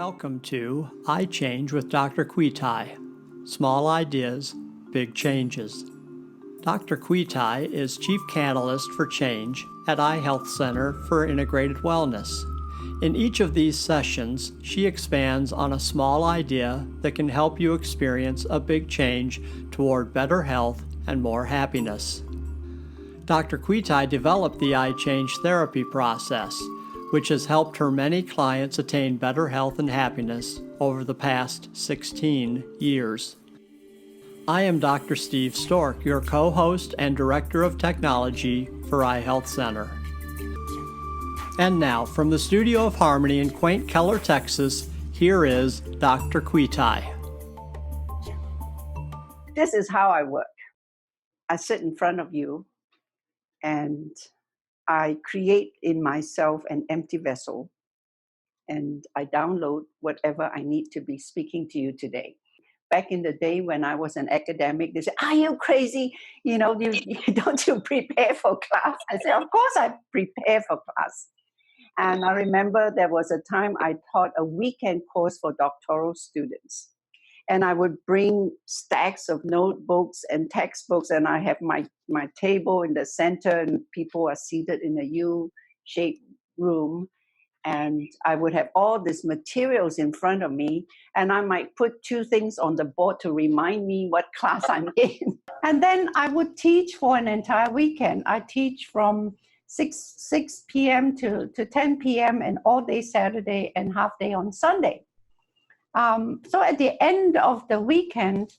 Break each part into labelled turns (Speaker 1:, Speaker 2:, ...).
Speaker 1: Welcome to I Change with Dr. Kwitai. Small ideas, big changes. Dr. Kwitai is Chief Catalyst for Change at iHealth Center for Integrated Wellness. In each of these sessions, she expands on a small idea that can help you experience a big change toward better health and more happiness. Dr. Kwitai developed the I Change therapy process, which has helped her many clients attain better health and happiness over the past 16 years. I am Dr. Steve Stork, your co-host and Director of Technology for iHealth Center. And now, from the Studio of Harmony in quaint Keller, Texas, here is Dr. Kwitai.
Speaker 2: This is how I work. I sit in front of you and I create in myself an empty vessel and I download whatever I need to be speaking to you today. Back in the day when I was an academic, they said, "Are you crazy? Don't you prepare for class?" I said, "Of course I prepare for class." And I remember there was a time I taught a weekend course for doctoral students. And I would bring stacks of notebooks and textbooks, and I have my table in the center, and people are seated in a U-shaped room. And I would have all these materials in front of me, and I might put two things on the board to remind me what class I'm in. And then I would teach for an entire weekend. I teach from 6 p.m. to 10 p.m. and all day Saturday and half day on Sunday. So at the end of the weekend,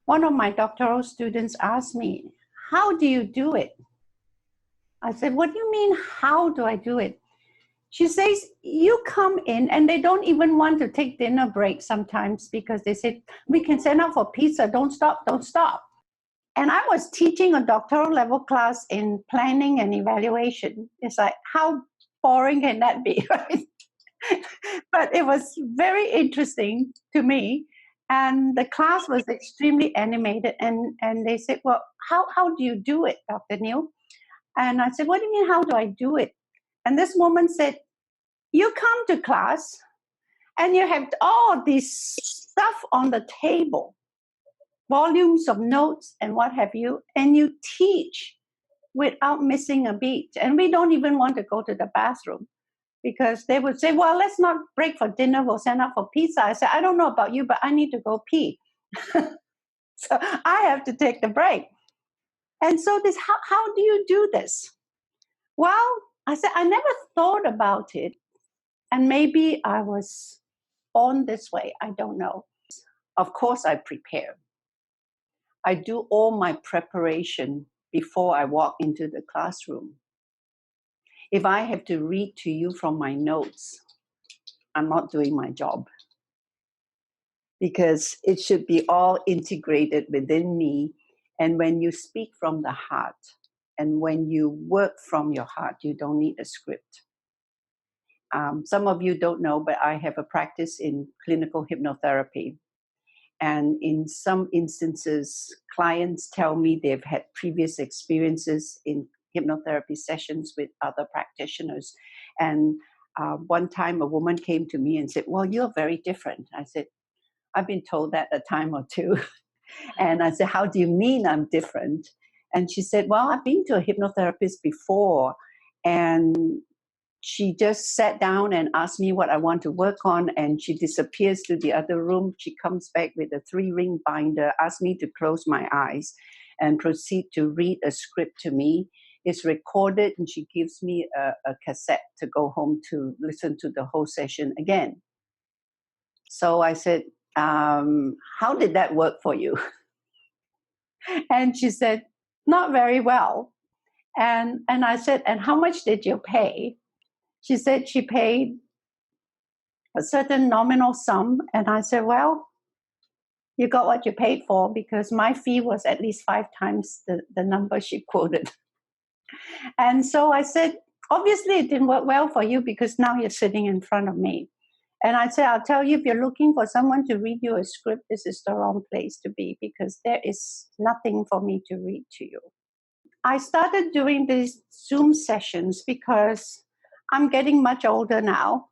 Speaker 2: one of my doctoral students asked me, "How do you do it?" I said, "What do you mean, how do I do it?" She says, "You come in," and they don't even want to take dinner break sometimes because they said, "We can send out for pizza, don't stop, don't stop." And I was teaching a doctoral level class in planning and evaluation. It's like, how boring can that be, right? But it was very interesting to me. And the class was extremely animated. And they said, "Well, how do you do it, Dr. Neil?" And I said, "What do you mean, how do I do it?" And this woman said, "You come to class and you have all this stuff on the table, volumes of notes and what have you, and you teach without missing a beat. And we don't even want to go to the bathroom because they would say, 'Well, let's not break for dinner. We'll send out for pizza.' I said, 'I don't know about you, but I need to go pee.' So I have to take the break." And so this, how do you do this? Well, I said, I never thought about it. And maybe I was born this way. I don't know. Of course, I prepare. I do all my preparation before I walk into the classroom. If I have to read to you from my notes, I'm not doing my job. Because it should be all integrated within me. And when you speak from the heart, and when you work from your heart, you don't need a script. Some of you don't know, but I have a practice in clinical hypnotherapy. And in some instances, clients tell me they've had previous experiences in hypnotherapy sessions with other practitioners. And one time a woman came to me and said, "Well, you're very different." I said, "I've been told that a time or two." And I said, "How do you mean I'm different?" And she said, "Well, I've been to a hypnotherapist before, and she just sat down and asked me what I want to work on, and she disappears to the other room. She comes back with a 3-ring binder, asks me to close my eyes, and proceed to read a script to me. It's recorded, and she gives me a cassette to go home to listen to the whole session again." So I said, "How did that work for you?" And she said, "Not very well." And I said, "And how much did you pay?" She said she paid a certain nominal sum. And I said, "Well, you got what you paid for," because my fee was at least 5 times the number she quoted. And so I said, "Obviously it didn't work well for you because now you're sitting in front of me." And I said, "I'll tell you, if you're looking for someone to read you a script, this is the wrong place to be because there is nothing for me to read to you." I started doing these Zoom sessions because I'm getting much older now.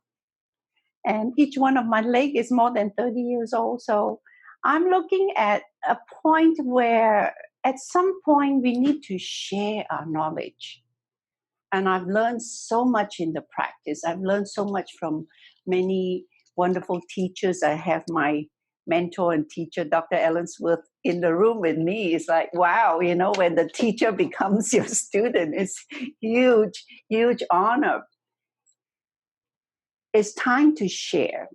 Speaker 2: And each one of my leg is more than 30 years old. So I'm looking at a point where at some point we need to share our knowledge. And I've learned so much in the practice. I've learned so much from many wonderful teachers. I have my mentor and teacher, Dr. Ellensworth, in the room with me. It's like, wow, when the teacher becomes your student, it's huge, huge honor. It's time to share.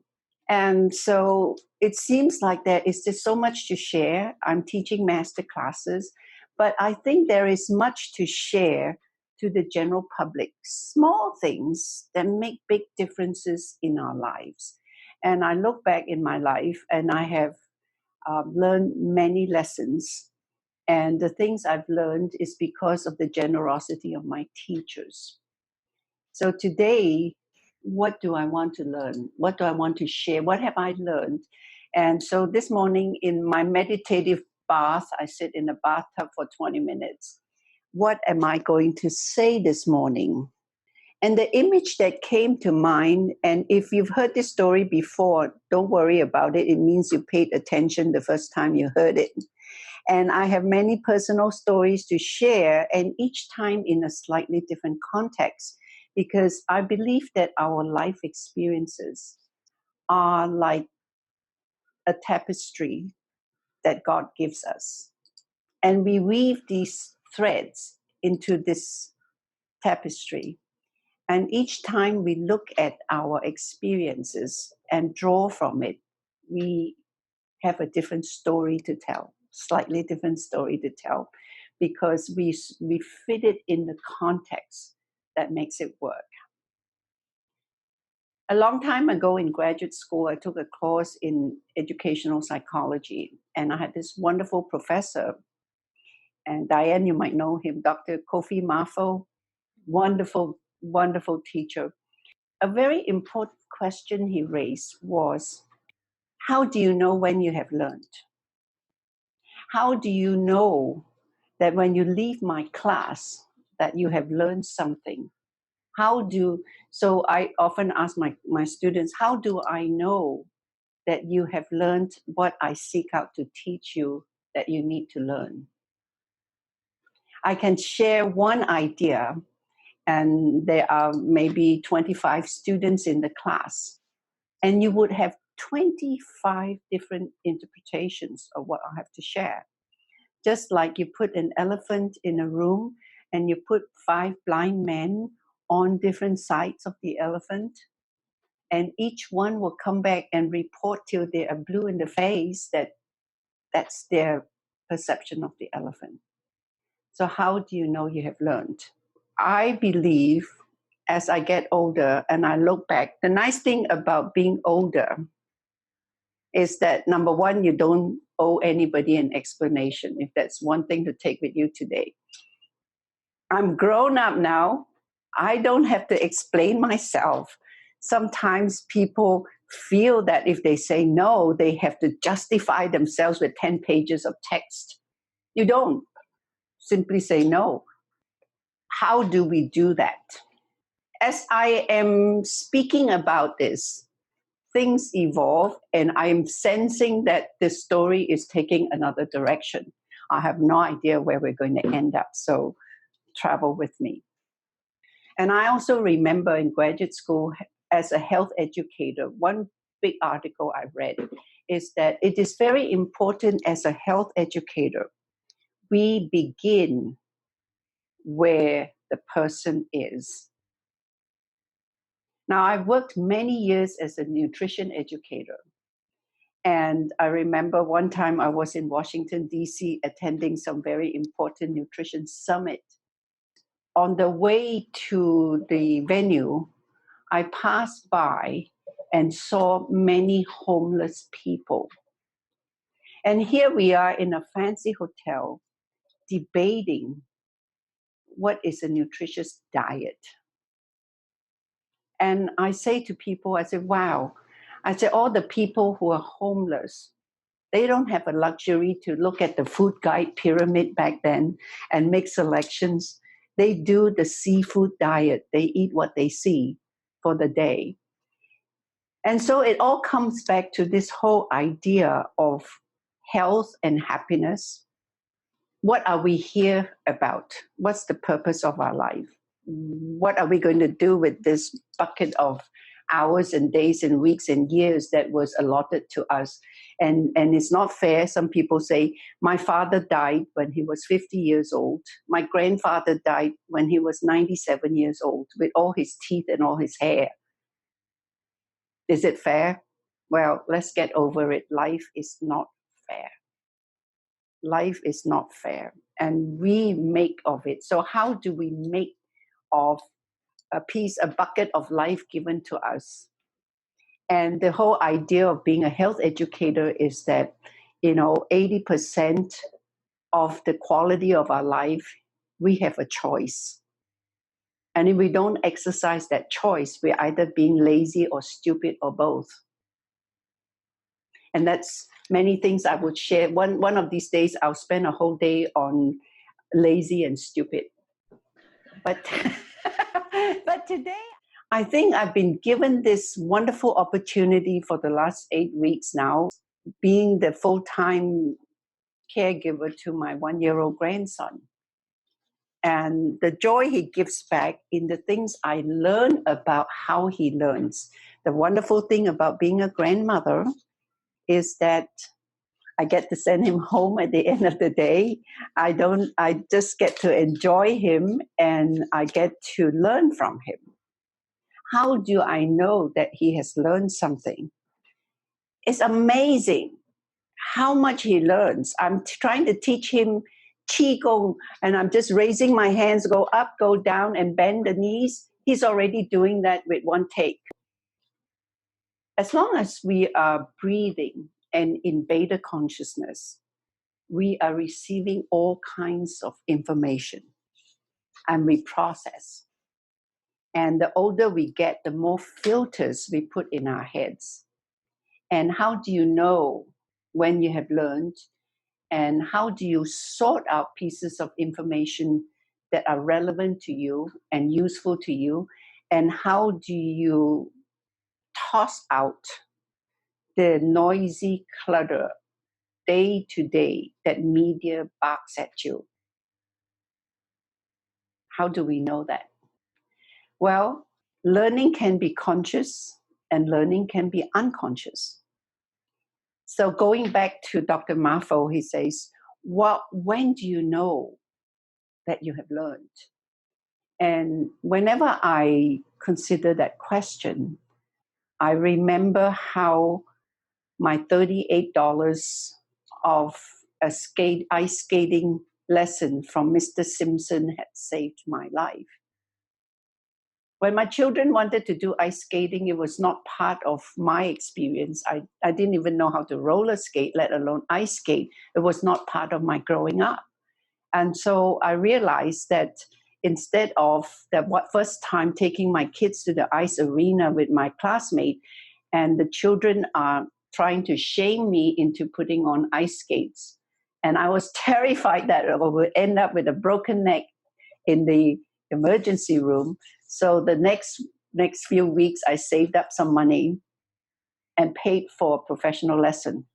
Speaker 2: And so it seems like there is just so much to share. I'm teaching master classes, but I think there is much to share to the general public. Small things that make big differences in our lives. And I look back in my life and I have learned many lessons. And the things I've learned is because of the generosity of my teachers. So today, what do I want to learn? What do I want to share? What have I learned? And so this morning in my meditative bath, I sit in a bathtub for 20 minutes. What am I going to say this morning? And the image that came to mind, and if you've heard this story before, don't worry about it. It means you paid attention the first time you heard it. And I have many personal stories to share, and each time in a slightly different context, because I believe that our life experiences are like a tapestry that God gives us. And we weave these threads into this tapestry. And each time we look at our experiences and draw from it, we have a different story to tell, slightly different story to tell, because we fit it in the context that makes it work. A long time ago in graduate school, I took a course in educational psychology, and I had this wonderful professor, and Diane, you might know him, Dr. Kofi Mafo, wonderful, wonderful teacher. A very important question he raised was, how do you know when you have learned? How do you know that when you leave my class that you have learned something? So I often ask my students, how do I know that you have learned what I seek out to teach you that you need to learn? I can share one idea, and there are maybe 25 students in the class, and you would have 25 different interpretations of what I have to share. Just like you put an elephant in a room and you put 5 blind men on different sides of the elephant, and each one will come back and report till they are blue in the face that that's their perception of the elephant. So how do you know you have learned? I believe as I get older and I look back, the nice thing about being older is that, number one, you don't owe anybody an explanation, if that's one thing to take with you today. I'm grown up now. I don't have to explain myself. Sometimes people feel that if they say no, they have to justify themselves with 10 pages of text. You don't. Simply say no. How do we do that? As I am speaking about this, things evolve, and I'm sensing that this story is taking another direction. I have no idea where we're going to end up, so travel with me. And I also remember in graduate school as a health educator, one big article I read is that it is very important as a health educator, we begin where the person is. Now, I've worked many years as a nutrition educator. And I remember one time I was in Washington, D.C., attending some very important nutrition summit. On the way to the venue, I passed by and saw many homeless people. And here we are in a fancy hotel debating what is a nutritious diet. And I say to people, I say, wow, I say, all the people who are homeless, they don't have a luxury to look at the food guide pyramid back then and make selections. They do the seafood diet. They eat what they see for the day. And so it all comes back to this whole idea of health and happiness. What are we here about? What's the purpose of our life? What are we going to do with this bucket of hours and days and weeks and years that was allotted to us? And it's not fair. Some people say, my father died when he was 50 years old. My grandfather died when he was 97 years old with all his teeth and all his hair. Is it fair? Well, let's get over it. Life is not fair. Life is not fair. And we make of it. So how do we make of a bucket of life given to us? And the whole idea of being a health educator is that, 80% of the quality of our life, we have a choice. And if we don't exercise that choice, we're either being lazy or stupid or both. And that's many things I would share. One of these days, I'll spend a whole day on lazy and stupid. But, but today, I think I've been given this wonderful opportunity for the last 8 weeks now, being the full-time caregiver to my 1-year-old grandson. And the joy he gives back in the things I learn about how he learns. The wonderful thing about being a grandmother is that I get to send him home at the end of the day. I just get to enjoy him and I get to learn from him. How do I know that he has learned something? It's amazing how much he learns. I'm trying to teach him Qigong, and I'm just raising my hands, go up, go down, and bend the knees. He's already doing that with one take. As long as we are breathing and in beta consciousness, we are receiving all kinds of information and we process. And the older we get, the more filters we put in our heads. And how do you know when you have learned? And how do you sort out pieces of information that are relevant to you and useful to you? And how do you toss out the noisy clutter day to day that media barks at you? How do we know that? Well, learning can be conscious and learning can be unconscious. So going back to Dr. Mafo, he says, when do you know that you have learned? And whenever I consider that question, I remember how my $38 of a ice skating lesson from Mr. Simpson had saved my life. When my children wanted to do ice skating, it was not part of my experience. I didn't even know how to roller skate, let alone ice skate. It was not part of my growing up. And so I realized that instead of first time taking my kids to the ice arena with my classmate, and the children are trying to shame me into putting on ice skates. And I was terrified that I would end up with a broken neck in the emergency room. So the next few weeks, I saved up some money and paid for a professional lesson.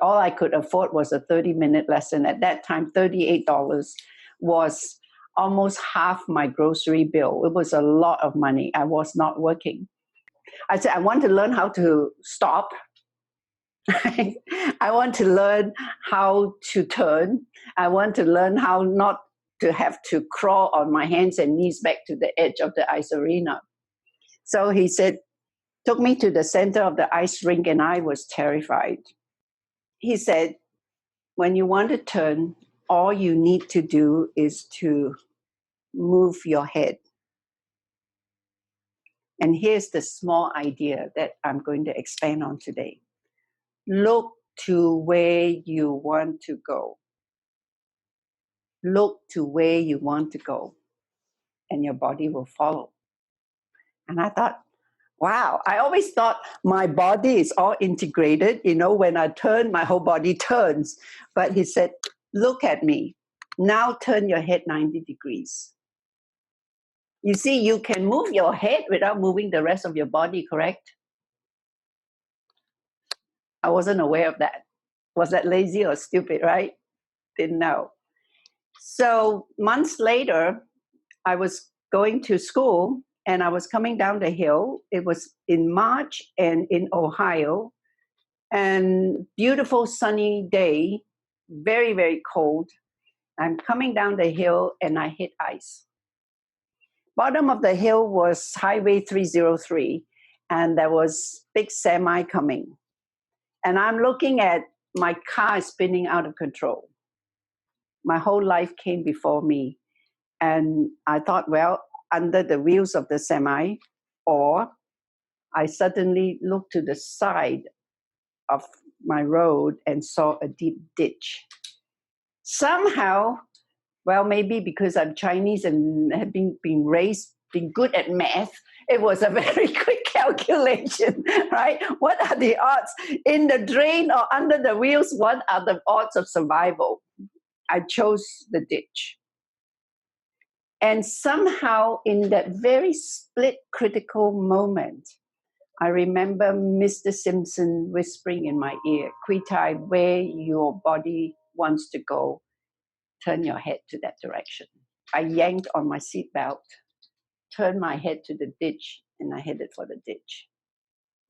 Speaker 2: All I could afford was a 30-minute lesson. At that time, $38 was almost half my grocery bill. It was a lot of money. I was not working. I said, I want to learn how to stop. I want to learn how to turn. I want to learn how not to have to crawl on my hands and knees back to the edge of the ice arena. So he said, took me to the center of the ice rink, and I was terrified. He said, when you want to turn, all you need to do is to move your head. And here's the small idea that I'm going to expand on today. Look to where you want to go. Look to where you want to go, and your body will follow. And I thought, wow, I always thought my body is all integrated. When I turn, my whole body turns. But he said, look at me. Now turn your head 90 degrees. You see, you can move your head without moving the rest of your body, correct? I wasn't aware of that. Was that lazy or stupid, right? Didn't know. So months later, I was going to school and I was coming down the hill. It was in March and in Ohio, and beautiful sunny day, very, very cold. I'm coming down the hill and I hit ice. Bottom of the hill was Highway 303, and there was big semi coming. And I'm looking at my car spinning out of control. My whole life came before me. And I thought, well, under the wheels of the semi, or I suddenly looked to the side of my road and saw a deep ditch. Somehow, well, maybe because I'm Chinese and have been raised, been good at math, it was a very quick calculation, right? What are the odds in the drain or under the wheels? What are the odds of survival? I chose the ditch. And somehow in that very split critical moment, I remember Mr. Simpson whispering in my ear, Kwitai, where your body wants to go, turn your head to that direction. I yanked on my seatbelt, turned my head to the ditch, and I headed for the ditch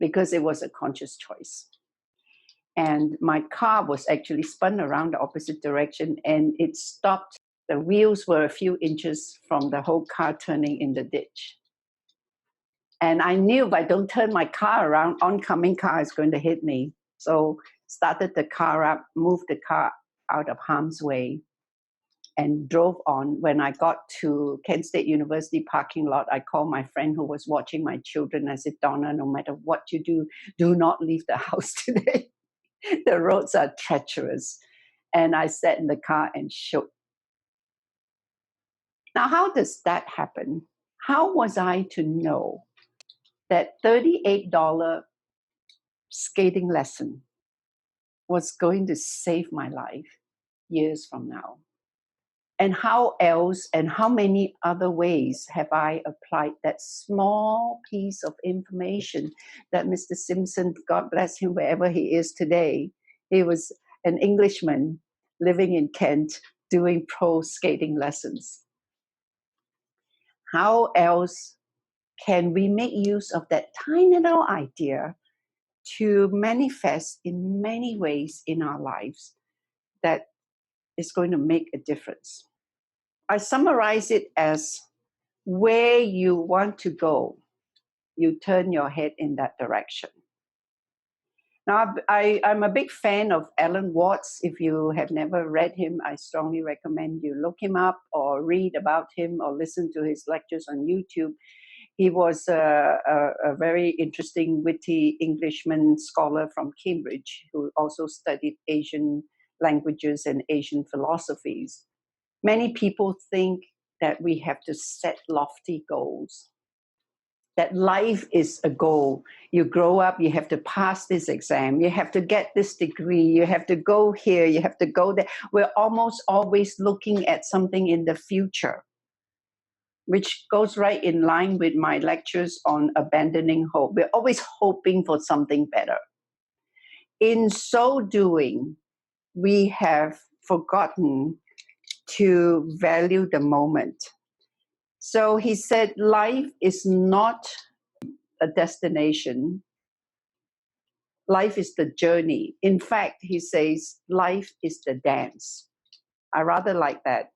Speaker 2: because it was a conscious choice. And my car was actually spun around the opposite direction and it stopped. The wheels were a few inches from the whole car turning in the ditch. And I knew if I don't turn my car around, oncoming car is going to hit me. So started the car up, moved the car out of harm's way, and drove on. When I got to Kent State University parking lot, I called my friend who was watching my children. I said, Donna, no matter what you do not leave the house today. The roads are treacherous. And I sat in the car and shook. Now, how does that happen? How was I to know that $38 skating lesson was going to save my life years from now? And how else and how many other ways have I applied that small piece of information that Mr. Simpson, God bless him wherever he is today, he was an Englishman living in Kent doing pro skating lessons. How else can we make use of that tiny little idea to manifest in many ways in our lives that is going to make a difference? I summarize it as where you want to go, you turn your head in that direction. Now, I'm a big fan of Alan Watts. If you have never read him, I strongly recommend you look him up or read about him or listen to his lectures on YouTube. He was a very interesting, witty Englishman scholar from Cambridge who also studied Asian languages and Asian philosophies. Many people think that we have to set lofty goals, that life is a goal. You grow up, you have to pass this exam, you have to get this degree, you have to go here, you have to go there. We're almost always looking at something in the future, which goes right in line with my lectures on abandoning hope. We're always hoping for something better. In so doing, we have forgotten to value the moment. So he said, life is not a destination. Life is the journey. In fact, he says, life is the dance. I rather like that.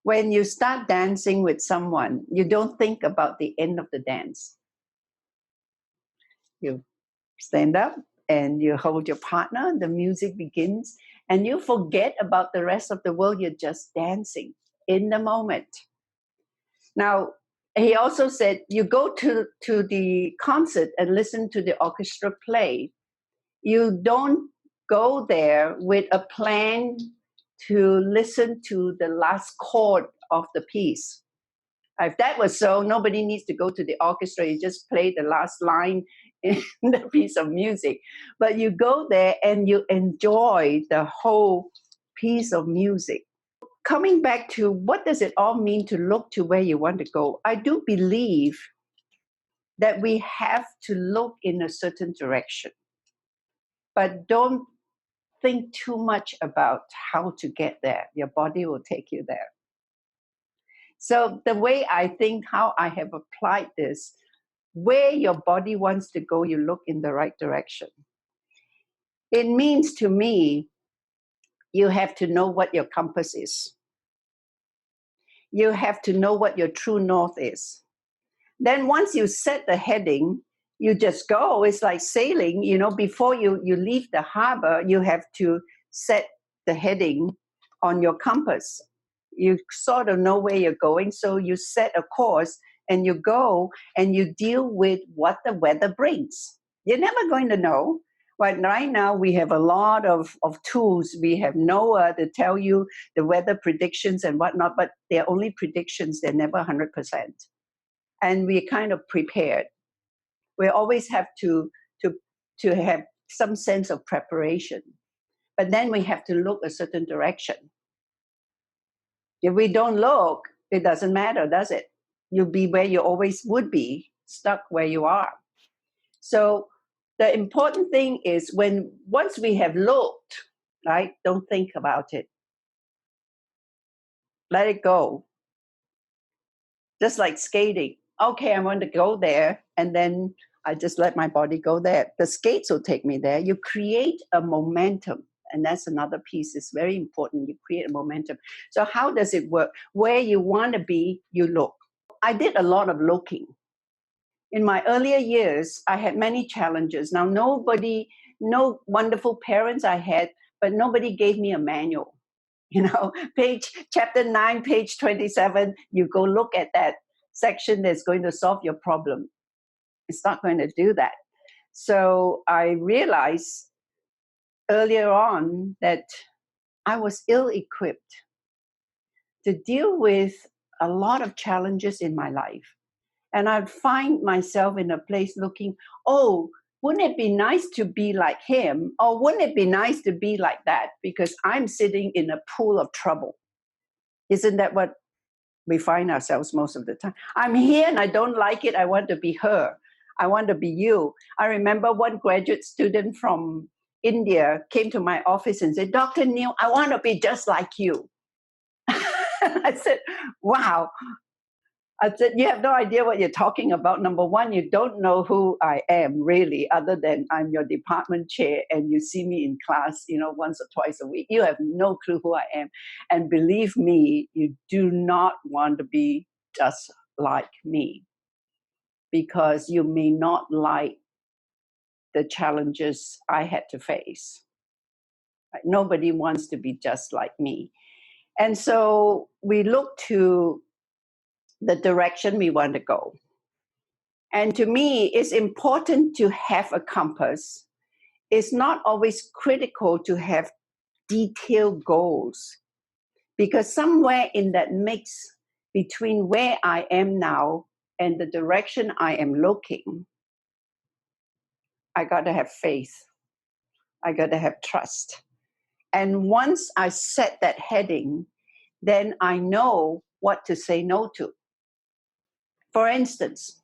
Speaker 2: When you start dancing with someone, you don't think about the end of the dance. You stand up and you hold your partner, the music begins, and you forget about the rest of the world. You're just dancing in the moment. Now, he also said, you go to the concert and listen to the orchestra play. You don't go there with a plan to listen to the last chord of the piece. If that was so, nobody needs to go to the orchestra. You just play the last line in the piece of music. But you go there and you enjoy the whole piece of music. Coming back to what does it all mean to look to where you want to go, I do believe that we have to look in a certain direction. but don't think too much about how to get there. Your body will take you there. So the way I think, how I have applied this, where your body wants to go, you look in the right direction. It means to me, you have to know what your compass is. You have to know what your true north is. Then once you set the heading, you just go. It's like sailing, before you leave the harbor, you have to set the heading on your compass. You sort of know where you're going, so you set a course and you go and you deal with what the weather brings. You're never going to know. But right now we have a lot of tools. We have NOAA to tell you the weather predictions and whatnot, but they're only predictions, they're never 100%. And we're kind of prepared. We always have to have some sense of preparation. But then we have to look a certain direction. If we don't look, it doesn't matter, does it? You'll be where you always would be, stuck where you are. So the important thing is once we have looked, right, don't think about it. Let it go. Just like skating. Okay, I want to go there, and then I just let my body go there. The skates will take me there. You create a momentum, and that's another piece. It's very important. You create a momentum. So how does it work? Where you want to be, you look. I did a lot of looking. In my earlier years, I had many challenges. Now, no wonderful parents I had, but nobody gave me a manual. Chapter 9, page 27, you go look at that section that's going to solve your problem. It's not going to do that. So I realized earlier on that I was ill-equipped to deal with a lot of challenges in my life. And I'd find myself in a place looking, wouldn't it be nice to be like him? Or wouldn't it be nice to be like that? Because I'm sitting in a pool of trouble. Isn't that what we find ourselves most of the time? I'm here and I don't like it. I want to be her. I want to be you. I remember one graduate student from India came to my office and said, Dr. Neil, I want to be just like you. I said, wow. I said, you have no idea what you're talking about. Number one, you don't know who I am really, other than I'm your department chair and you see me in class, once or twice a week. You have no clue who I am. And believe me, you do not want to be just like me, because you may not like the challenges I had to face. Right? Nobody wants to be just like me. And so we look to the direction we want to go. And to me, it's important to have a compass. It's not always critical to have detailed goals, because somewhere in that mix between where I am now and the direction I am looking, I got to have faith. I got to have trust. And once I set that heading, then I know what to say no to. For instance,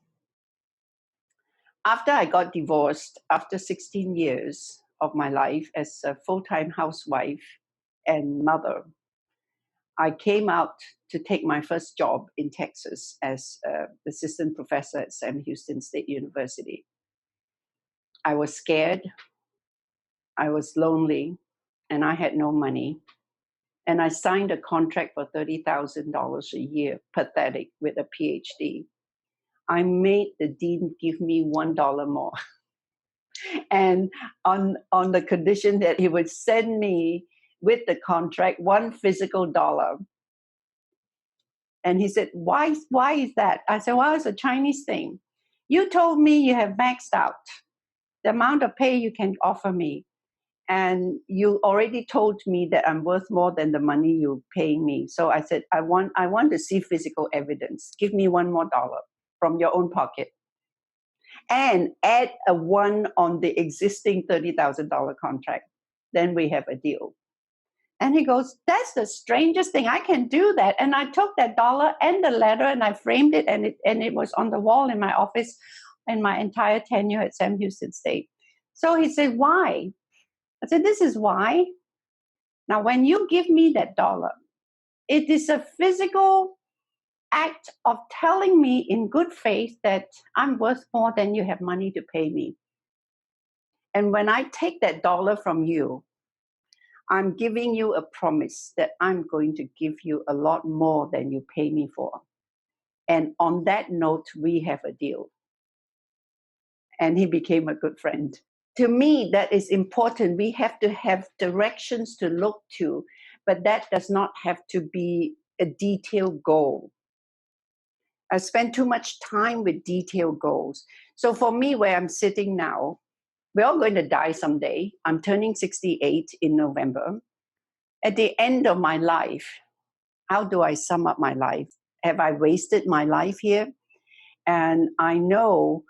Speaker 2: after I got divorced, after 16 years of my life as a full-time housewife and mother, I came out to take my first job in Texas as assistant professor at Sam Houston State University. I was scared, I was lonely, and I had no money. And I signed a contract for $30,000 a year, pathetic, with a PhD. I made the dean give me $1 more. And on the condition that he would send me with the contract one physical dollar. And he said, why is that? I said, well, it's a Chinese thing. You told me you have maxed out the amount of pay you can offer me. And you already told me that I'm worth more than the money you're paying me. So I said, I want to see physical evidence. Give me $1 more from your own pocket. And add a 1 on the existing $30,000 contract. Then we have a deal. And he goes, that's the strangest thing. I can do that. And I took that dollar and the letter and I framed it, and it was on the wall in my office in my entire tenure at Sam Houston State. So he said, why? I said, this is why. Now, when you give me that dollar, it is a physical act of telling me in good faith that I'm worth more than you have money to pay me. And when I take that dollar from you, I'm giving you a promise that I'm going to give you a lot more than you pay me for. And on that note, we have a deal. And he became a good friend. To me, that is important. We have to have directions to look to, but that does not have to be a detailed goal. I spend too much time with detailed goals. So for me, where I'm sitting now, we're all going to die someday. I'm turning 68 in November. At the end of my life, how do I sum up my life? Have I wasted my life here? And I know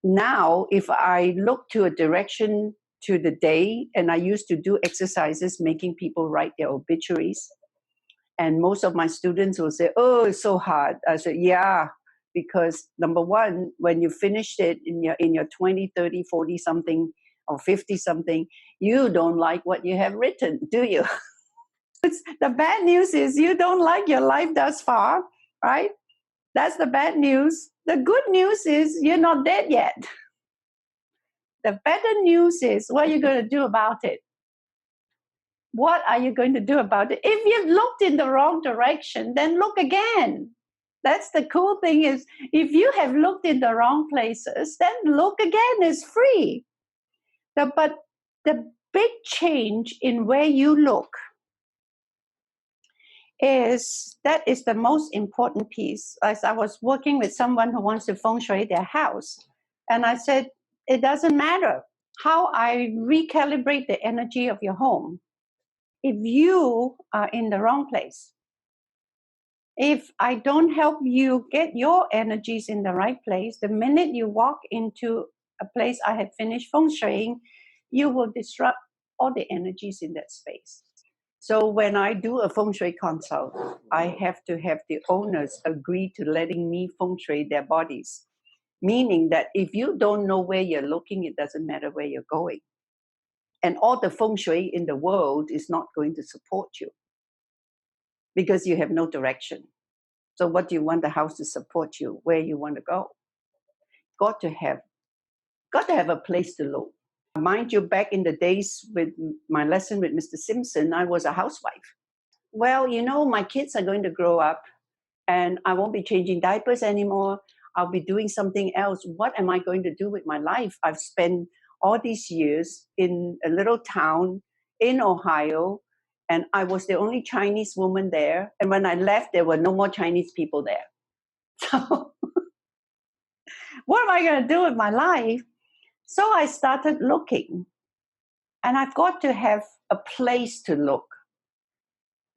Speaker 2: now if I look to a direction to the day, and I used to do exercises making people write their obituaries, and most of my students will say, oh, it's so hard. I said, yeah, because number one, when you finished it in your 20, 30, 40 something or 50 something, you don't like what you have written, do you? The bad news is you don't like your life thus far, right? That's the bad news. The good news is you're not dead yet. The better news is what are you going to do about it? What are you going to do about it? If you've looked in the wrong direction, then look again. That's the cool thing is if you have looked in the wrong places, then look again. It's free. But the big change in where you look is the most important piece. As I was working with someone who wants to feng shui their house, and I said, it doesn't matter how I recalibrate the energy of your home. If you are in the wrong place, if I don't help you get your energies in the right place, the minute you walk into a place I have finished feng shuiing, you will disrupt all the energies in that space. So when I do a feng shui consult, I have to have the owners agree to letting me feng shui their bodies. Meaning that if you don't know where you're looking, it doesn't matter where you're going. And all the feng shui in the world is not going to support you because you have no direction. So what do you want the house to support you? Where you want to go? Got to have a place to look. Mind you, back in the days with my lesson with Mr. Simpson, I was a housewife. Well, my kids are going to grow up and I won't be changing diapers anymore. I'll be doing something else. What am I going to do with my life? I've spent all these years in a little town in Ohio, and I was the only Chinese woman there. And when I left, there were no more Chinese people there. So what am I going to do with my life? So I started looking, and I've got to have a place to look.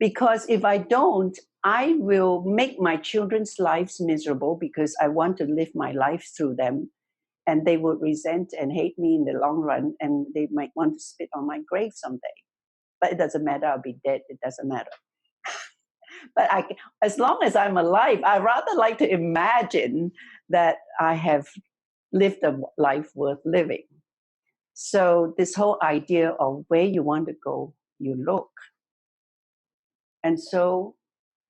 Speaker 2: Because if I don't, I will make my children's lives miserable because I want to live my life through them. And they will resent and hate me in the long run. And they might want to spit on my grave someday. But it doesn't matter. I'll be dead. It doesn't matter. But as long as I'm alive, I rather like to imagine that I have lived a life worth living. So this whole idea of where you want to go, you look. And so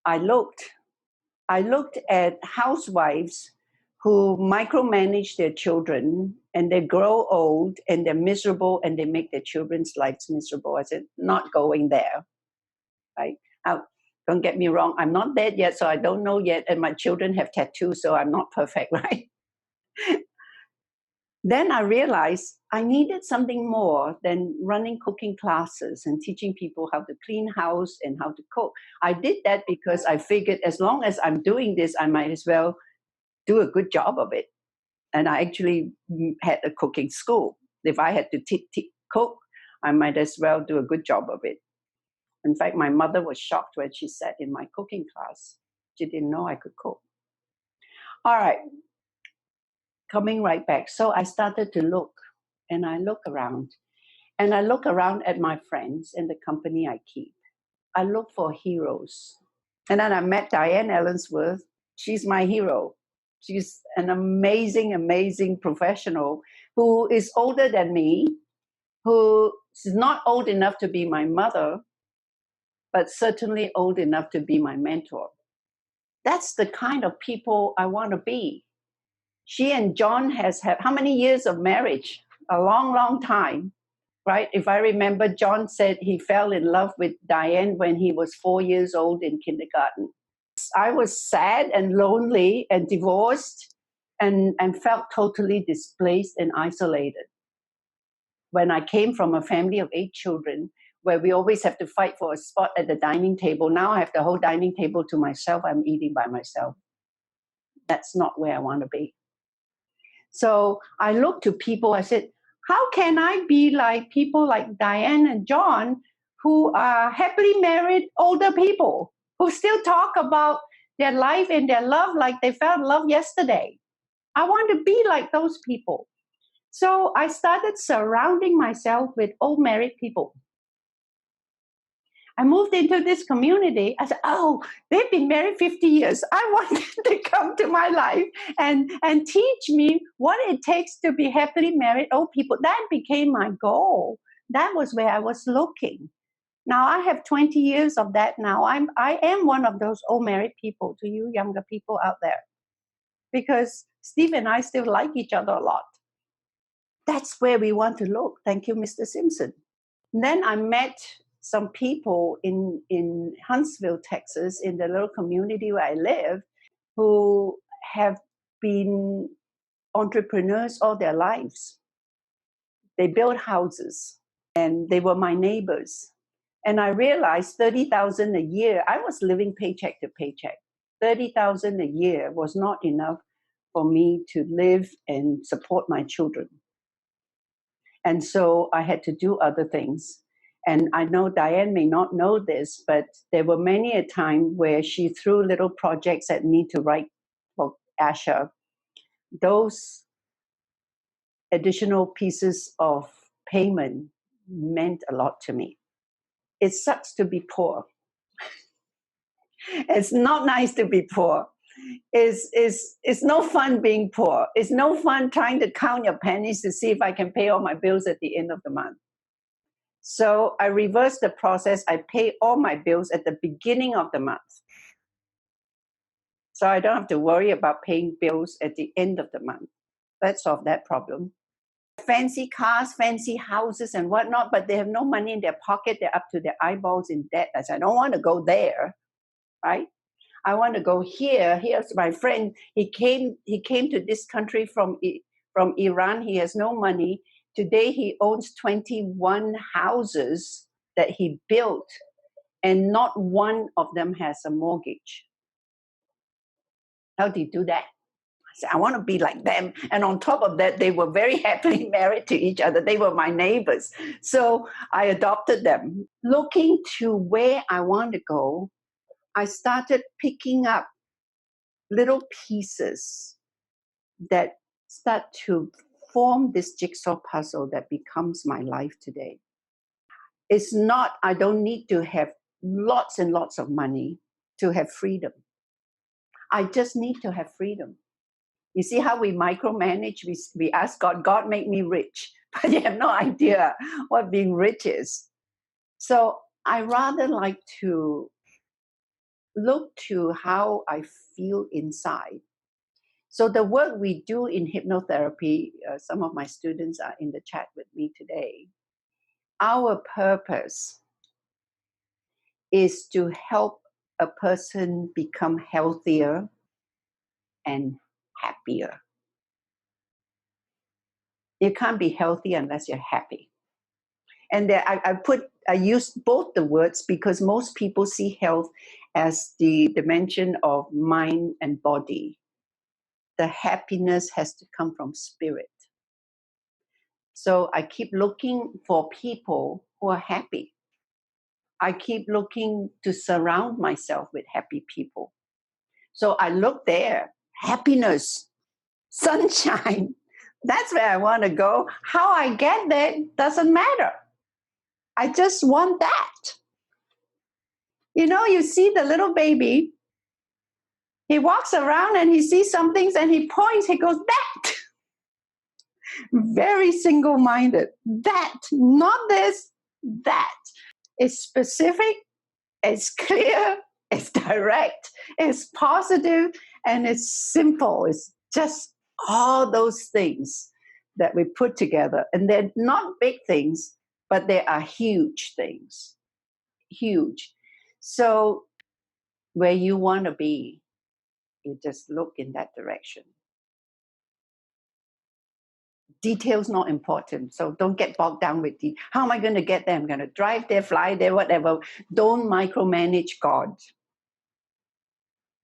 Speaker 2: I looked at housewives who micromanage their children and they grow old and they're miserable and they make their children's lives miserable. I said, not going there, right? Now, don't get me wrong, I'm not dead yet, so I don't know yet, and my children have tattoos, so I'm not perfect, right? Then I realized I needed something more than running cooking classes and teaching people how to clean house and how to cook. I did that because I figured as long as I'm doing this, I might as well do a good job of it. And I actually had a cooking school. If I had to cook, I might as well do a good job of it. In fact, my mother was shocked when she sat in my cooking class. She didn't know I could cook. All right. Coming right back. So I started to look, and I look around. And I look around at my friends and the company I keep. I look for heroes. And then I met Diane Ellensworth. She's my hero. She's an amazing, amazing professional who is older than me. who is not old enough to be my mother, but certainly old enough to be my mentor. That's the kind of people I want to be. She and John has had how many years of marriage? A long, long time, right? If I remember, John said he fell in love with Diane when he was 4 years old in kindergarten. I was sad and lonely and divorced and felt totally displaced and isolated. When I came from a family of 8 children, where we always have to fight for a spot at the dining table, now I have the whole dining table to myself. I'm eating by myself. That's not where I want to be. So I looked to people, I said, how can I be like people like Diane and John, who are happily married older people, who still talk about their life and their love like they felt love yesterday? I want to be like those people. So I started surrounding myself with old married people. I moved into this community. I said, oh, they've been married 50 years. I want them to come to my life and teach me what it takes to be happily married old people. That became my goal. That was where I was looking. Now I have 20 years of that now. I am one of those old married people to you younger people out there. Because Steve and I still like each other a lot. That's where we want to look. Thank you, Mr. Simpson. And then I met some people in Huntsville, Texas, in the little community where I live, who have been entrepreneurs all their lives. They built houses, and they were my neighbors. And I realized $30,000 a year, I was living paycheck to paycheck. $30,000 a year was not enough for me to live and support my children. And so I had to do other things. And I know Diane may not know this, but there were many a time where she threw little projects at me to write for Asha. Those additional pieces of payment meant a lot to me. It sucks to be poor. It's not nice to be poor. It's no fun being poor. It's no fun trying to count your pennies to see if I can pay all my bills at the end of the month. So I reversed the process. I pay all my bills at the beginning of the month. So I don't have to worry about paying bills at the end of the month. That solved that problem. Fancy cars, fancy houses and whatnot, but they have no money in their pocket. They're up to their eyeballs in debt. I said, I don't want to go there, right? I want to go here. Here's my friend. He came to this country from Iran. He has no money. Today he owns 21 houses that he built, and not one of them has a mortgage. How do you do that? I said, I want to be like them. And on top of that, they were very happily married to each other. They were my neighbors. So I adopted them. Looking to where I want to go, I started picking up little pieces that start to form this jigsaw puzzle that becomes my life today. It's not, I don't need to have lots and lots of money to have freedom. I just need to have freedom. You see how we micromanage? We ask God, God make me rich. But you have no idea what being rich is. So I rather like to look to how I feel inside. So the work we do in hypnotherapy, some of my students are in the chat with me today. Our purpose is to help a person become healthier and happier. You can't be healthy unless you're happy. And I use both the words because most people see health as the dimension of mind and body. The happiness has to come from spirit. So I keep looking for people who are happy. I keep looking to surround myself with happy people. So I look there, happiness, sunshine. That's where I want to go. How I get there doesn't matter. I just want that. You know, you see the little baby, he walks around and he sees some things and he points, he goes, that. Very single-minded. That, not this, that. It's specific, it's clear, it's direct, it's positive, and it's simple. It's just all those things that we put together. And they're not big things, but they are huge things. Huge. So where you want to be, you just look in that direction. Details not important, so don't get bogged down with how am I going to get there? I'm going to drive there, fly there, whatever. Don't micromanage God.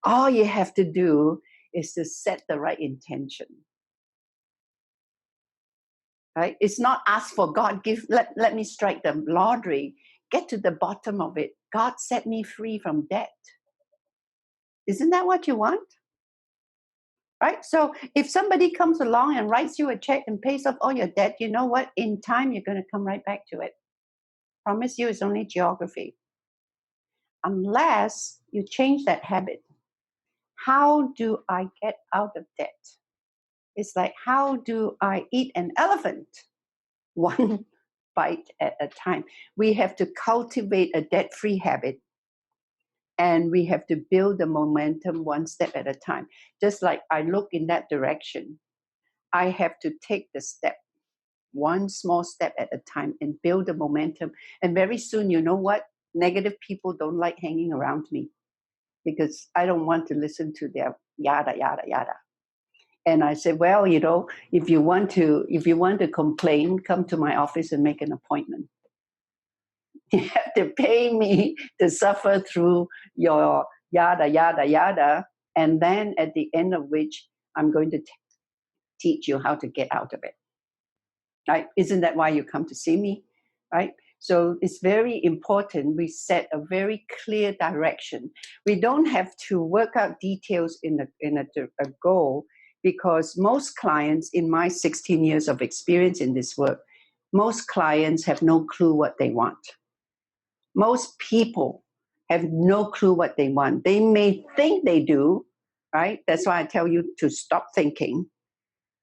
Speaker 2: All you have to do is to set the right intention. Right? It's not ask for God, let me strike the lottery. Get to the bottom of it. God set me free from debt. Isn't that what you want? Right? So if somebody comes along and writes you a check and pays off all your debt, you know what? In time, you're going to come right back to it. Promise you, it's only geography. Unless you change that habit. How do I get out of debt? It's like, how do I eat an elephant? One bite at a time. We have to cultivate a debt-free habit, and we have to build the momentum one step at a time. Just like I look in that direction, I have to take the step, one small step at a time, and build the momentum. And very soon, you know what? Negative people don't like hanging around me because I don't want to listen to their yada, yada, yada. And I said, well, if you want to complain, come to my office and make an appointment. You have to pay me to suffer through your yada, yada, yada. And then at the end of which, I'm going to teach you how to get out of it. Right? Isn't that why you come to see me? Right? So it's very important we set a very clear direction. We don't have to work out details in a goal, because most clients, in my 16 years of experience in this work, most clients have no clue what they want. Most people have no clue what they want. They may think they do, right? That's why I tell you to stop thinking,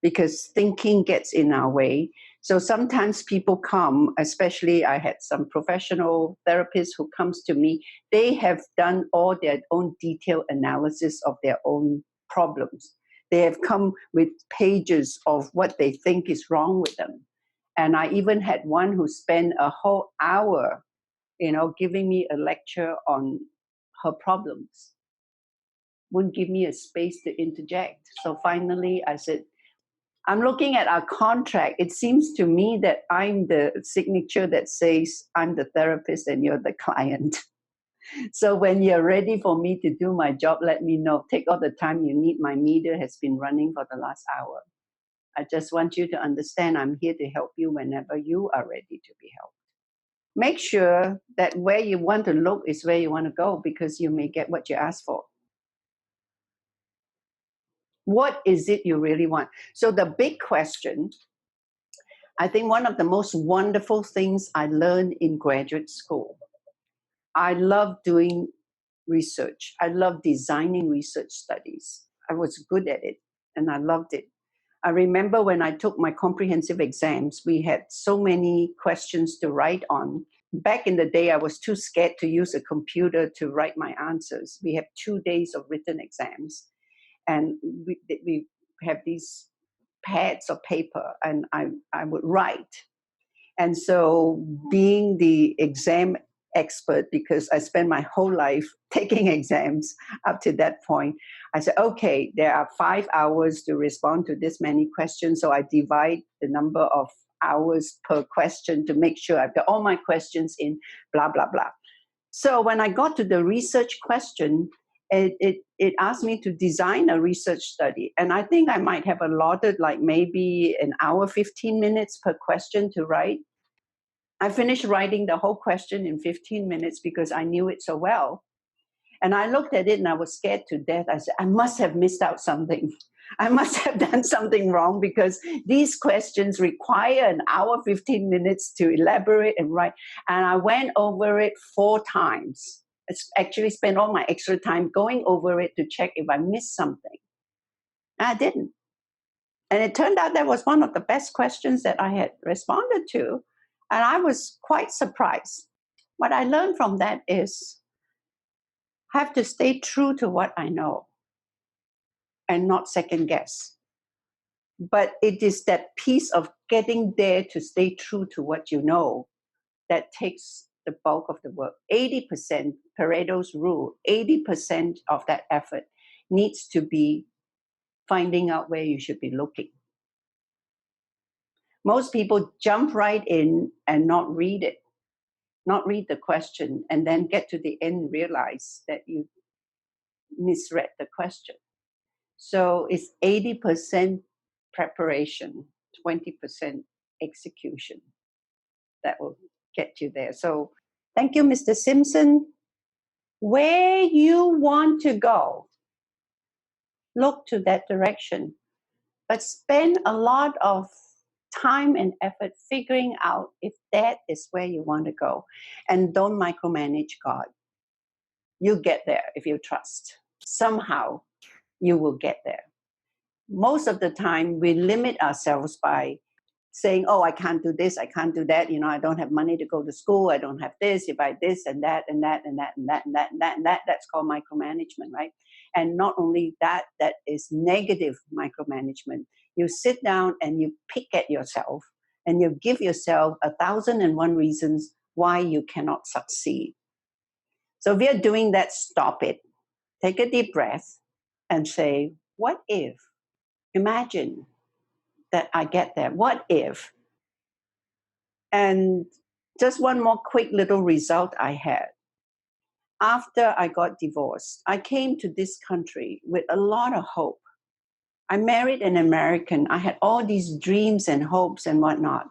Speaker 2: because thinking gets in our way. So sometimes people come, especially I had some professional therapists who comes to me, they have done all their own detailed analysis of their own problems. They have come with pages of what they think is wrong with them. And I even had one who spent a whole hour, giving me a lecture on her problems. Wouldn't give me a space to interject. So finally I said, I'm looking at our contract. It seems to me that I'm the signature that says I'm the therapist and you're the client. So when you're ready for me to do my job, let me know. Take all the time you need. My meter has been running for the last hour. I just want you to understand I'm here to help you whenever you are ready to be helped. Make sure that where you want to look is where you want to go, because you may get what you ask for. What is it you really want? So the big question, I think one of the most wonderful things I learned in graduate school, I love doing research. I love designing research studies. I was good at it and I loved it. I remember when I took my comprehensive exams, we had so many questions to write on. Back in the day, I was too scared to use a computer to write my answers. We have 2 days of written exams, and we have these pads of paper, and I would write. And so being the exam expert, because I spent my whole life taking exams up to that point, I said, okay, there are 5 hours to respond to this many questions. So I divide the number of hours per question to make sure I've got all my questions in, blah, blah, blah. So when I got to the research question, it asked me to design a research study. And I think I might have allotted like maybe an hour, 15 minutes per question to write. I finished writing the whole question in 15 minutes because I knew it so well. And I looked at it and I was scared to death. I said, I must have missed out something. I must have done something wrong, because these questions require an hour, 15 minutes to elaborate and write. And I went over it 4 times. I actually spent all my extra time going over it to check if I missed something. And I didn't. And it turned out that was one of the best questions that I had responded to. And I was quite surprised. What I learned from that is I have to stay true to what I know and not second guess. But it is that piece of getting there to stay true to what you know that takes the bulk of the work. 80%, Pareto's rule, 80% of that effort needs to be finding out where you should be looking. Most people jump right in and not read it, not read the question, and then get to the end and realize that you misread the question. So it's 80% preparation, 20% execution that will get you there. So thank you, Mr. Simpson. Where you want to go, look to that direction, but spend a lot of time and effort figuring out if that is where you want to go. And don't micromanage God. You get there if you trust. Somehow you will get there. Most of the time we limit ourselves by saying, oh, I can't do this, I can't do that, I don't have money to go to school, I don't have this, you buy this and that and that and that and that and that and that and that. That's called micromanagement, right? And not only that, that is negative micromanagement. You sit down and you pick at yourself and you give yourself 1,001 reasons why you cannot succeed. So if you're doing that, stop it. Take a deep breath and say, what if? Imagine that I get there. What if? And just one more quick little result I had. After I got divorced, I came to this country with a lot of hope. I married an American. I had all these dreams and hopes and whatnot.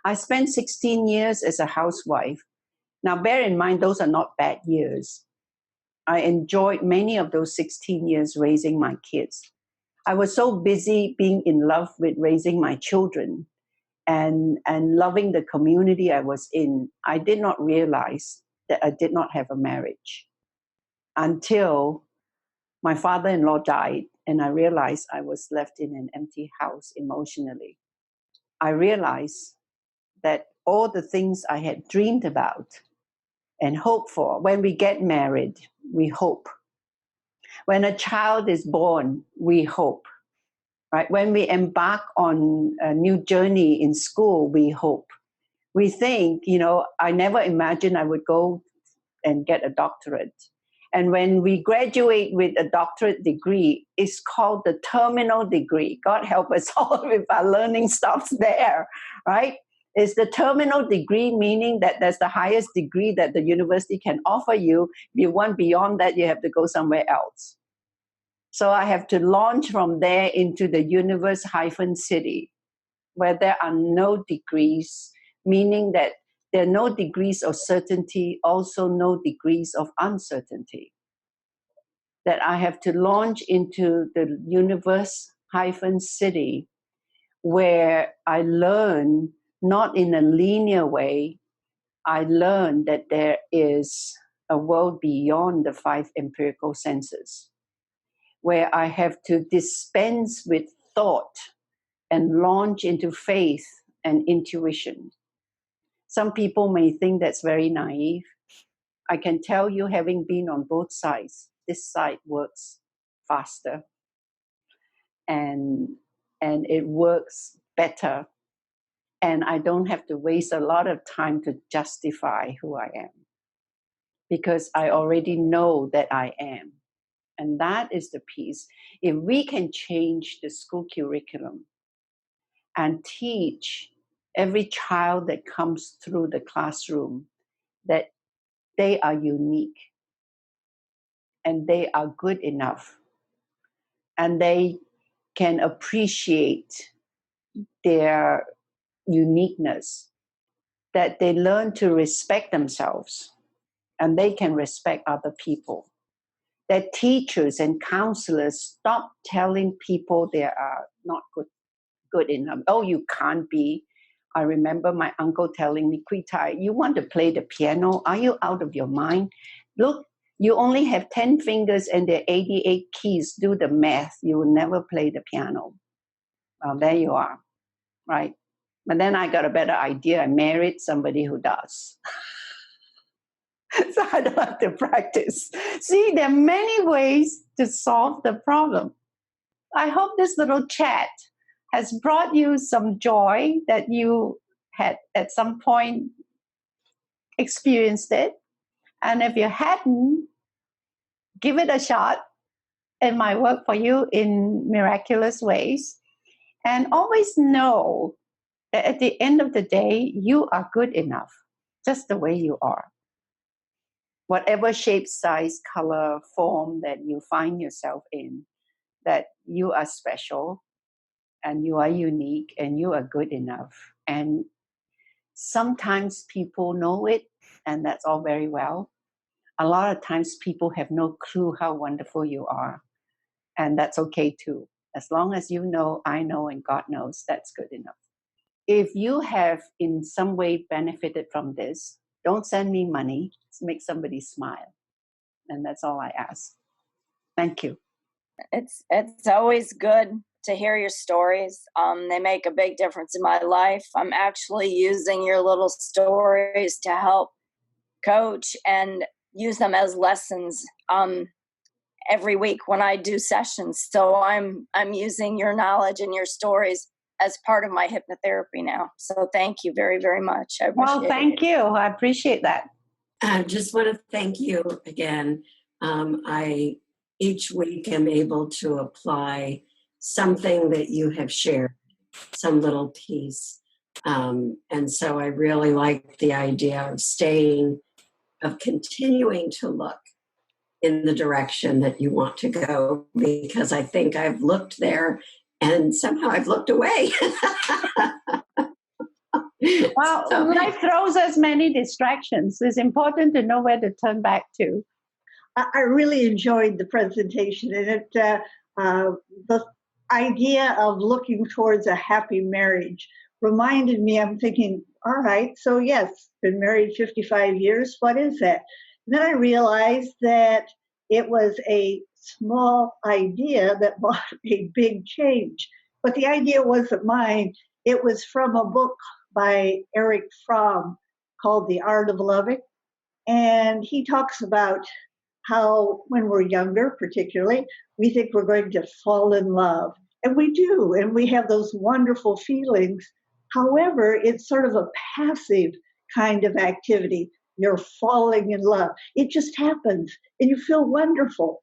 Speaker 2: I spent 16 years as a housewife. Now, bear in mind, those are not bad years. I enjoyed many of those 16 years raising my kids. I was so busy being in love with raising my children and loving the community I was in, I did not realize that I did not have a marriage until my father-in-law died, and I realized I was left in an empty house emotionally. I realized that all the things I had dreamed about and hoped for, when we get married, we hope. When a child is born, we hope. Right? When we embark on a new journey in school, we hope. We think, I never imagined I would go and get a doctorate. And when we graduate with a doctorate degree, it's called the terminal degree. God help us all if our learning stops there, right? It's the terminal degree, meaning that that's the highest degree that the university can offer you. If you want beyond that, you have to go somewhere else. So I have to launch from there into the universe-city, where there are no degrees, meaning that there are no degrees of certainty, also no degrees of uncertainty. That I have to launch into the universe-city, where I learn, not in a linear way, I learn that there is a world beyond the 5 empirical senses, where I have to dispense with thought and launch into faith and intuition. Some people may think that's very naive. I can tell you, having been on both sides, this side works faster and it works better. And I don't have to waste a lot of time to justify who I am, because I already know that I am. And that is the piece. If we can change the school curriculum and teach every child that comes through the classroom that they are unique and they are good enough and they can appreciate their uniqueness, that they learn to respect themselves and they can respect other people. That teachers and counselors stop telling people they are not good enough. Oh, you can't be. I remember my uncle telling me, Kwitai, you want to play the piano? Are you out of your mind? Look, you only have 10 fingers and there are 88 keys. Do the math. You will never play the piano. Well, there you are, right? But then I got a better idea. I married somebody who does. So I don't have to practice. See, there are many ways to solve the problem. I hope this little chat has brought you some joy, that you had at some point experienced it. And if you hadn't, give it a shot. It might work for you in miraculous ways. And always know that at the end of the day, you are good enough, just the way you are. Whatever shape, size, color, form that you find yourself in, that you are special and you are unique and you are good enough. And sometimes people know it, and that's all very well. A lot of times people have no clue how wonderful you are. And that's okay too. As long as you know, I know, and God knows, that's good enough. If you have in some way benefited from this, don't send me money. Make somebody smile. And that's all I ask. Thank you.
Speaker 3: It's always good to hear your stories. They make a big difference in my life. I'm actually using your little stories to help coach and use them as lessons every week when I do sessions. So I'm using your knowledge and your stories as part of my hypnotherapy now. So thank you very, very much.
Speaker 2: Well, thank you. I appreciate that.
Speaker 4: I just want to thank you again. I each week am able to apply something that you have shared, some little piece. And so I really like the idea of continuing to look in the direction that you want to go, because I think I've looked there and somehow I've looked away.
Speaker 2: Well, life throws us many distractions. It's important to know where to turn back to.
Speaker 5: I really enjoyed the presentation, and the idea of looking towards a happy marriage reminded me. I'm thinking, all right, so yes, been married 55 years. What is that? And then I realized that it was a small idea that brought a big change. But the idea wasn't mine. It was from a book by Eric Fromm called The Art of Loving. And he talks about how when we're younger, particularly, we think we're going to fall in love. And we do, and we have those wonderful feelings. However, it's sort of a passive kind of activity. You're falling in love. It just happens, and you feel wonderful.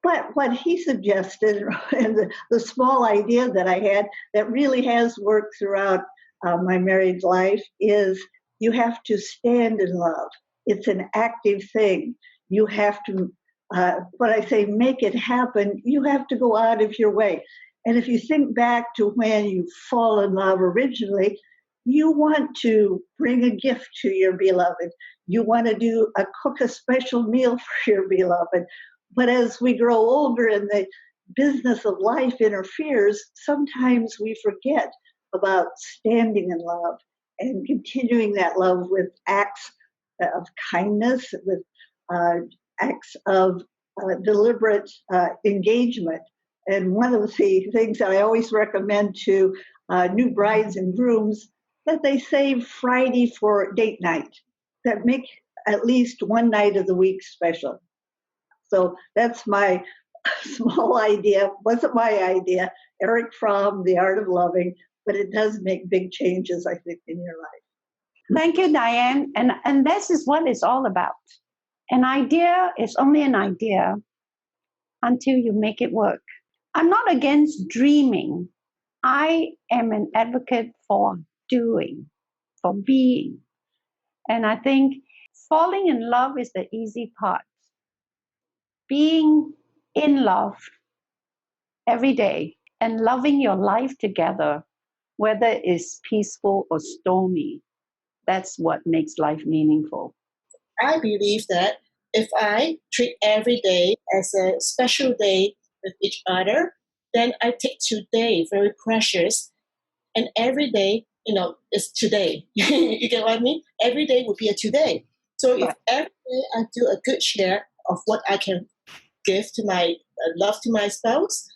Speaker 5: But what he suggested, and the small idea that I had that really has worked throughout my married life, is you have to stand in love. It's an active thing. You have to, when I say make it happen, you have to go out of your way. And if you think back to when you fall in love originally, you want to bring a gift to your beloved. You want to cook a special meal for your beloved. But as we grow older and the business of life interferes, sometimes we forget about standing in love and continuing that love with acts of kindness, with acts of deliberate engagement. And one of the things that I always recommend to new brides and grooms, that they save Friday for date night, that make at least one night of the week special. So that's my small idea. Wasn't my idea. Eric Fromm, The Art of Loving, but it does make big changes, I think, in your life.
Speaker 2: Thank you, Diane. And this is what it's all about. An idea is only an idea until you make it work. I'm not against dreaming. I am an advocate for doing, for being. And I think falling in love is the easy part. Being in love every day and loving your life together, whether it's peaceful or stormy, that's what makes life meaningful.
Speaker 6: I believe that if I treat every day as a special day with each other, then I take today very precious, and every day, is today. You get what I mean? Every day will be a today. So if every day I do a good share of what I can give to my love to my spouse,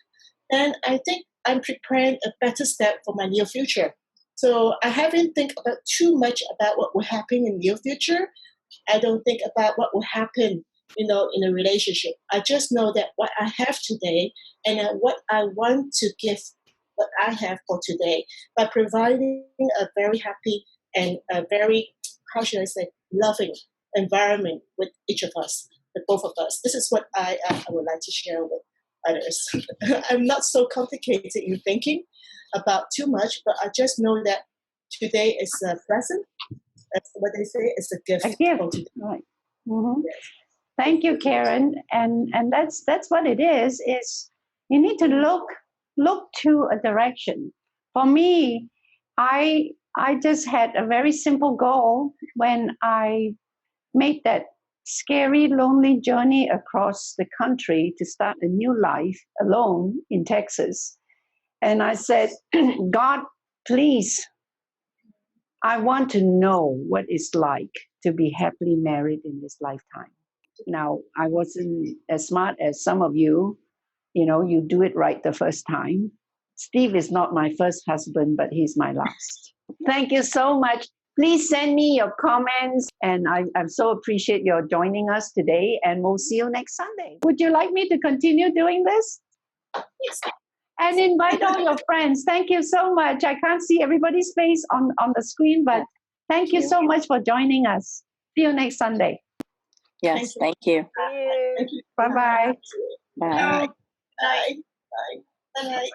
Speaker 6: then I think I'm preparing a better step for my near future. So I haven't think about too much about what will happen in the near future. I don't think about what will happen, in a relationship. I just know that what I have today and what I want to give what I have for today by providing a very happy and a very, how should I say, loving environment with each of us, with both of us. This is what I would like to share with others. I'm not so complicated in thinking about too much, but I just know that today is a present. That's what they say. It's a gift.
Speaker 2: A gift,
Speaker 6: for today.
Speaker 2: right? Mm-hmm.
Speaker 6: Yes.
Speaker 2: Thank you, Karen. And that's what it is. Is you need to look to a direction. For me, I just had a very simple goal when I made that scary, lonely journey across the country to start a new life alone in Texas. And I said, God, please, I want to know what it's like to be happily married in this lifetime. Now, I wasn't as smart as some of you. You do it right the first time. Steve is not my first husband, but he's my last. Thank you so much. Please send me your comments, and I so appreciate your joining us today, and we'll see you next Sunday. Would you like me to continue doing this?
Speaker 6: Yes.
Speaker 2: And invite all your friends. Thank you so much. I can't see everybody's face on the screen, but thank you so much for joining us. See you next Sunday.
Speaker 3: Yes, thank you.
Speaker 6: Thank you.
Speaker 2: Bye-bye.
Speaker 3: Bye.
Speaker 6: Bye. Bye. Bye. Bye.